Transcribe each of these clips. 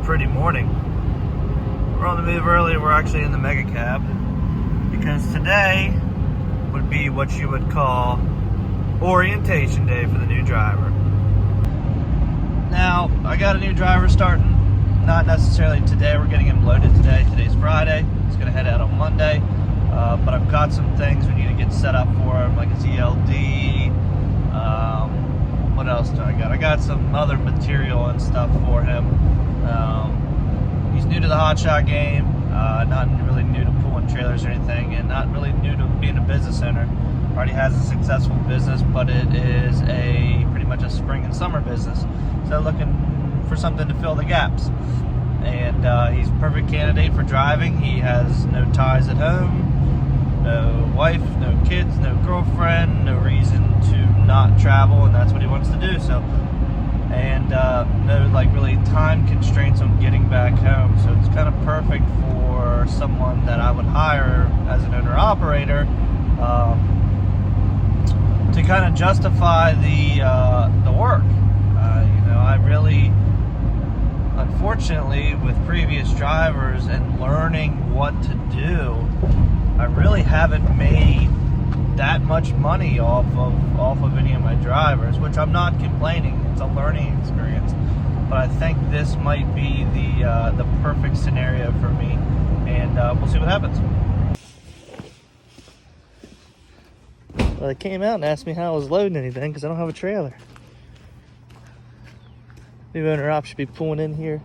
pretty morning. We're on the move early. We're actually in the mega cab because today would be what you would call orientation day for the new driver. Now, I got a new driver starting, not necessarily today. We're getting him loaded today. Today's Friday. He's going to head out on Monday. But I've got some things we need to get set up for him, like his ELD. What else do I got? I got some other material and stuff for him. He's new to the Hotshot game, not really new to pulling trailers or anything, and not really new to being a business owner. Already has a successful business, but it is pretty much a spring and summer business. So looking for something to fill the gaps. And he's a perfect candidate for driving. He has no ties at home, no wife, no kids, no girlfriend, no reason to not travel, and that's what he wants to do. So, and no really time constraints on getting back home. So it's kind of perfect for someone that I would hire as an owner-operator to kind of justify the work. I really, unfortunately, with previous drivers and learning what to do, I really haven't made that much money off of any of my drivers, which I'm not complaining. It's a learning experience, but I think this might be the perfect scenario for me, and we'll see what happens. Well, they came out and asked me how I was loading anything because I don't have a trailer. New owner op should be pulling in here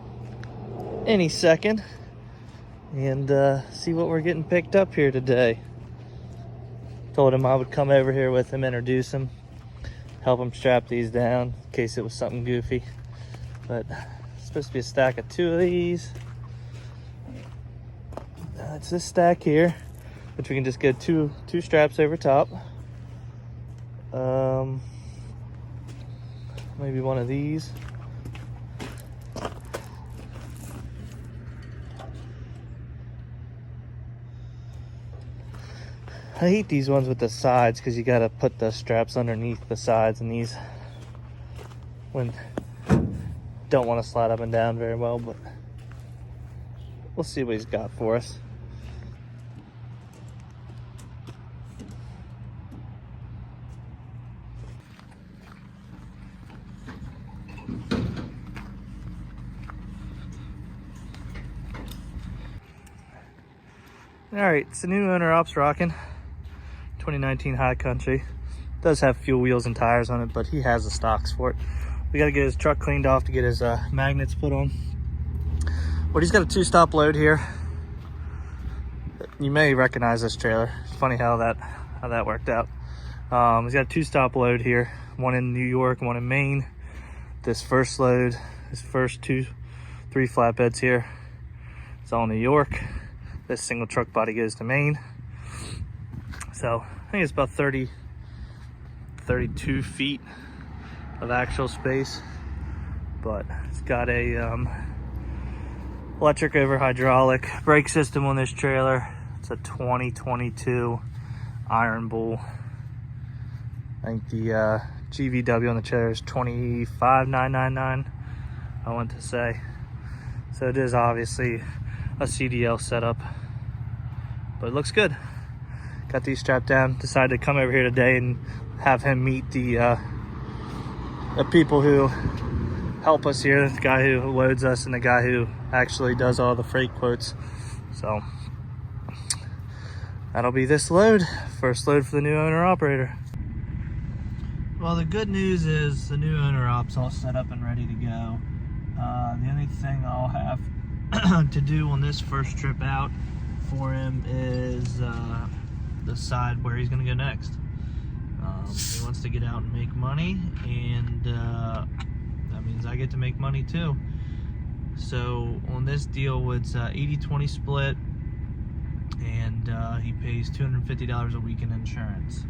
any second and see what we're getting picked up here today. Told him I would come over here with him, introduce him, help him strap these down in case it was something goofy. But it's supposed to be a stack of 2 of these. It's this stack here, which we can just get two straps over top. Maybe one of these. I hate these ones with the sides because you gotta put the straps underneath the sides, and these don't want to slide up and down very well, but we'll see what he's got for us. All right, it's the new owner ops rocking. 2019 High Country. Does have fuel wheels and tires on it, but he has the stocks for it. We got to get his truck cleaned off to get his magnets put on. But he's got a 2-stop load here. You may recognize this trailer. It's funny how that worked out. He's got a 2-stop load here. One in New York, one in Maine. This first load, his first 3 flatbeds here, it's all New York. This single truck body goes to Maine. So I think it's about 32 feet of actual space, but it's got a electric over hydraulic brake system on this trailer. It's a 2022 Iron Bull. I think the GVW on the trailer is 25,999, I want to say. So it is obviously a CDL setup, but it looks good. Got these strapped down. Decided to come over here today and have him meet the people who help us here, the guy who loads us and the guy who actually does all the freight quotes. So that'll be this load, first load for the new owner operator. Well, the good news is the new owner op's all set up and ready to go. The only thing I'll have to do on this first trip out for him is decide where he's going to go next. He wants to get out and make money, and that means I get to make money too. So on this deal, it's 80-20 split, and he pays $250 a week in insurance.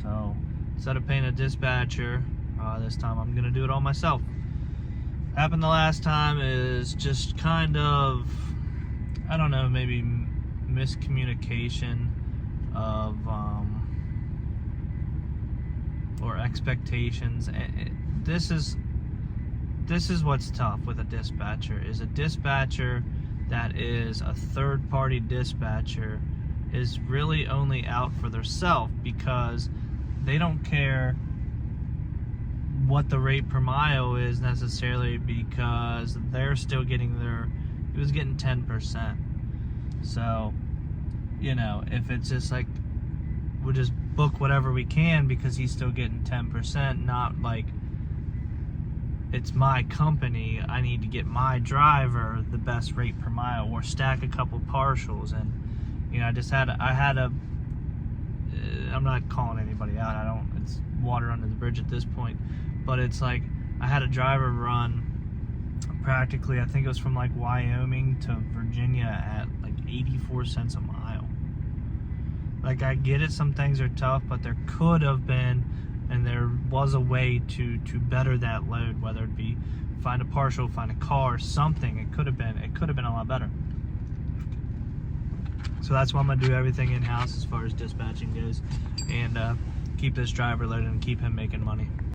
So instead of paying a dispatcher, this time I'm going to do it all myself. Happened the last time is just kind of, I don't know, maybe miscommunication of or expectations. This is this is what's tough with a dispatcher, is a dispatcher that is a third-party dispatcher is really only out for themselves, because they don't care what the rate per mile is necessarily, because they're still getting he was getting 10%. So, you know, if it's just like, we'll just book whatever we can because he's still getting 10%, not like it's my company, I need to get my driver the best rate per mile, or stack a couple partials. And you know, I'm not calling anybody out, it's water under the bridge at this point, but it's like, I had a driver run practically, I think it was from like Wyoming to Virginia at like 84 cents a mile. Like, I get it, some things are tough, but there could have been, and there was a way to better that load, whether it be find a partial, find a car, something. It could have been a lot better. So that's why I'm gonna do everything in-house as far as dispatching goes, and keep this driver loaded and keep him making money.